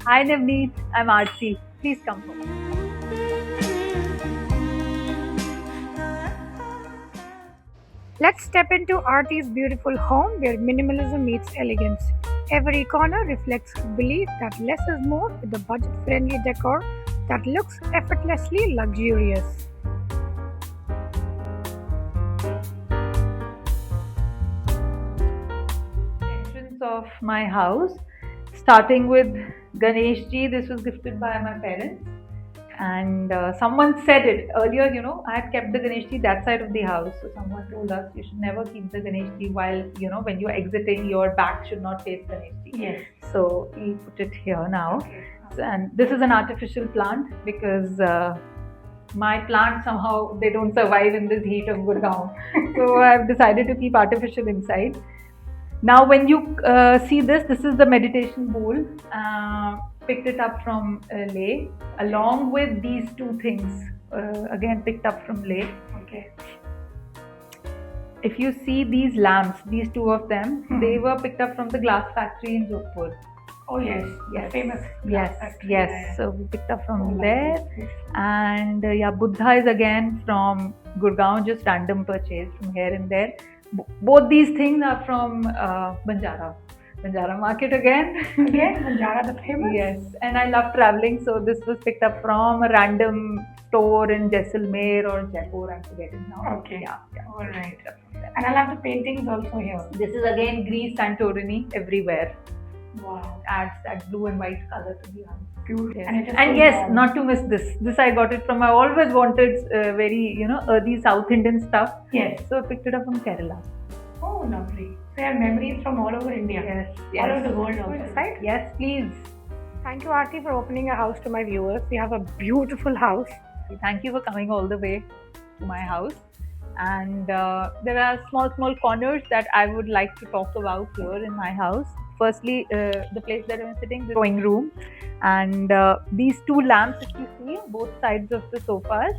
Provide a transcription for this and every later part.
Hi Navneet, I'm Arti. Please come home. Let's step into Artie's beautiful home where minimalism meets elegance. Every corner reflects belief that less is more with a budget friendly decor that looks effortlessly luxurious. Entrance of my house, starting with Ganesh ji. This was gifted by my parents. And someone said it earlier, I had kept the Ganesh ji that side of the house. So someone told us you should never keep the Ganesh ji while, when you're exiting, your back should not face Ganesh ji. Yes. So we put it here now. Okay. And this is an artificial plant because my plants somehow they don't survive in this heat of Gurgaon. So I've decided to keep artificial inside. Now, when you see this is the meditation bowl. Picked it up from Leh, along with these two things. Again, picked up from Leh. Okay. If you see these lamps, these two of them, they were picked up from the glass factory in Jodhpur. Oh yes, Yes. famous. Yes, factory. yes. So we picked up from Oh, there. lovely. And Buddha is again from Gurgaon, just random purchase from here and there. Both these things are from Banjara market again. Again, Banjara the famous. Yes, and I love traveling, so this was picked up from a random store in Jaisalmer or Jaipur. I'm forgetting now. Okay. Yeah. All right. Picked up from there. And I love the paintings also here. This is again Greece, Santorini, everywhere. Wow. Adds that blue and white color to the house. Beautiful. Yes. And it is And so yes, warm. not to miss this. This I got it from. I always wanted very earthy South Indian stuff. Yes. So I picked it up from Kerala. Oh, lovely. So you have memories from all over India. Yes. All over the world also, right? Yes, please. Thank you, Aarti, for opening your house to my viewers. We have a beautiful house. Thank you for coming all the way to my house. And there are small corners that I would like to talk about here in my house. Firstly, the place that I'm sitting, the drawing room, and these two lamps, if you see, both sides of the sofas,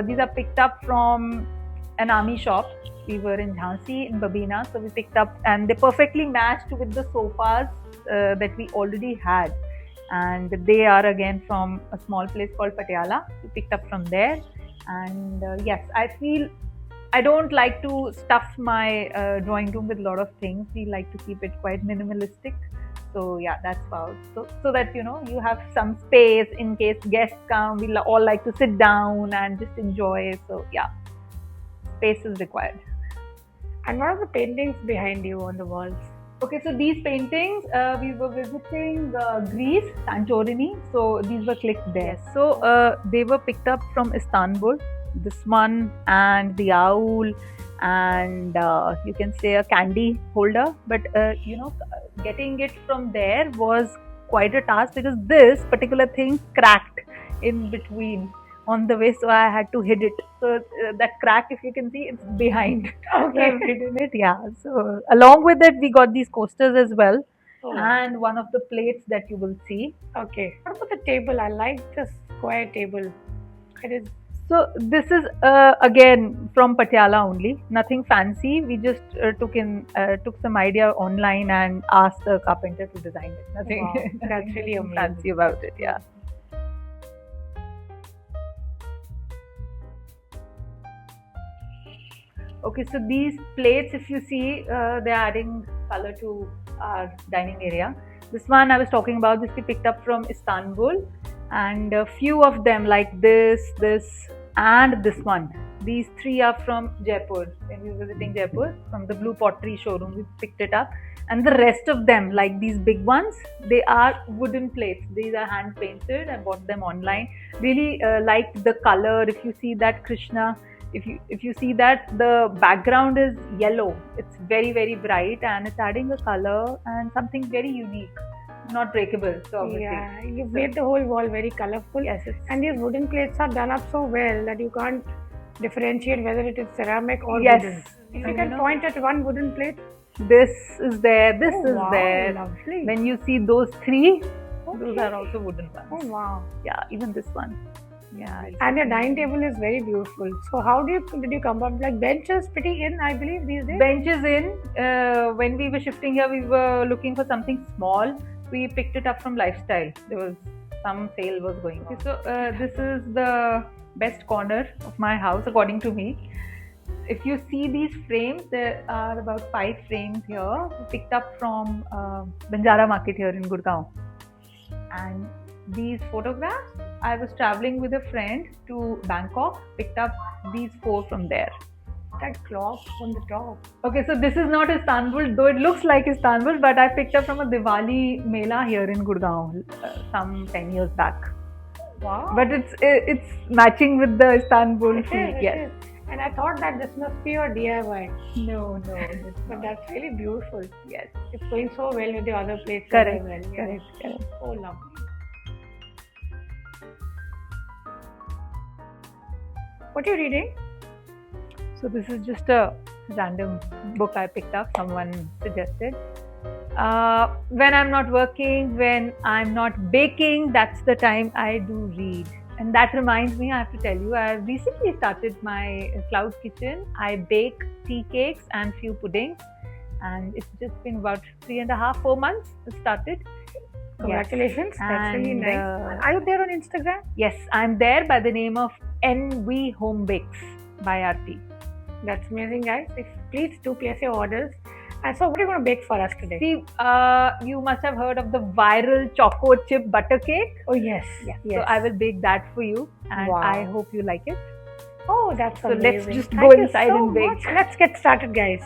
these are picked up from an army shop. We were in Jhansi, in Babina, so we picked up, and they perfectly matched with the sofas that we already had. And they are again from a small place called Patiala. We picked up from there. And yes, I feel I don't like to stuff my drawing room with a lot of things. We like to keep it quite minimalistic. So yeah, that's about so that you have some space in case guests come. We all like to sit down and just enjoy. So yeah, space is required. And what are the paintings behind you on the walls? Okay, so these paintings, we were visiting Greece, Santorini, so these were clicked there. So they were picked up from Istanbul, this one and the owl, and you can say a candy holder. But getting it from there was quite a task because this particular thing cracked in between on the way, so I had to hit it. So that crack, if you can see, it's behind. Okay. I've hidden it, yeah. So along with it, we got these coasters as well, Oh. and one of the plates that you will see. Okay. What about the table? I like the square table. It is. So this is again from Patiala only, nothing fancy. We just took some idea online and asked the carpenter to design it. Nothing, Wow, that's nothing really amazing. fancy about it. Yeah. Okay, so these plates, if you see, they're adding color to our dining area. This one I was talking about, this we picked up from Istanbul, and a few of them like this, and this one. These three are from Jaipur. When we were visiting Jaipur, from the Blue Pottery showroom, we picked it up. And the rest of them, like these big ones, they are wooden plates. These are hand painted. I bought them online. Really liked the color. If you see that Krishna, if you see that the background is yellow, it's very bright and it's adding a color and something very unique, not breakable. So obviously, Yeah, you've made the whole wall very colorful. yes, it's And these wooden plates are done up so well that you can't differentiate whether it is ceramic or yes. wooden. If And you can point at one wooden plate. this is there, this Oh, is wow, there. lovely. When you see those three, those Okay. are also wooden ones. Oh wow. Yeah, even this one. Yeah. And your dining table is very beautiful. So how did you come up? Like benches pretty in, I believe, these days? Benches in. When we were shifting here, we were looking for something small. We picked it up from Lifestyle. There was some sale was going. So this is the best corner of my house according to me. If you see these frames, there are about 5 frames here. We picked up from Banjara Market here in Gurgaon. And these photographs, I was traveling with a friend to Bangkok, picked up these 4 from there. That clock on the top. Okay, so this is not Istanbul, though it looks like Istanbul, but I picked up from a Diwali Mela here in Gurgaon some 10 years back. Wow. But it's matching with the Istanbul feel. Yes. And I thought that this must be your DIY. No. But that's really beautiful. Yes. It's going so well with the other places Correct. as well. Yes. Correct. Oh, lovely. What are you reading? So this is just a random book I picked up, someone suggested. When I'm not working, when I'm not baking, that's the time I do read. And that reminds me, I have to tell you, I recently started my cloud kitchen. I bake tea cakes and few puddings. And it's just been about 3.5, 4 months I started. Congratulations. Yes. That's really And, nice. Are you there on Instagram? Yes, I'm there by the name of NV Home Bakes by Aarti. That's amazing, guys. Please do place your orders. And so, what are you going to bake for us today? See, you must have heard of the viral choco chip butter cake. Oh, yes. So I will bake that for you, and Wow. I hope you like it. Oh, that's So amazing. let's just Thank go you inside so and bake. much. Let's get started, guys.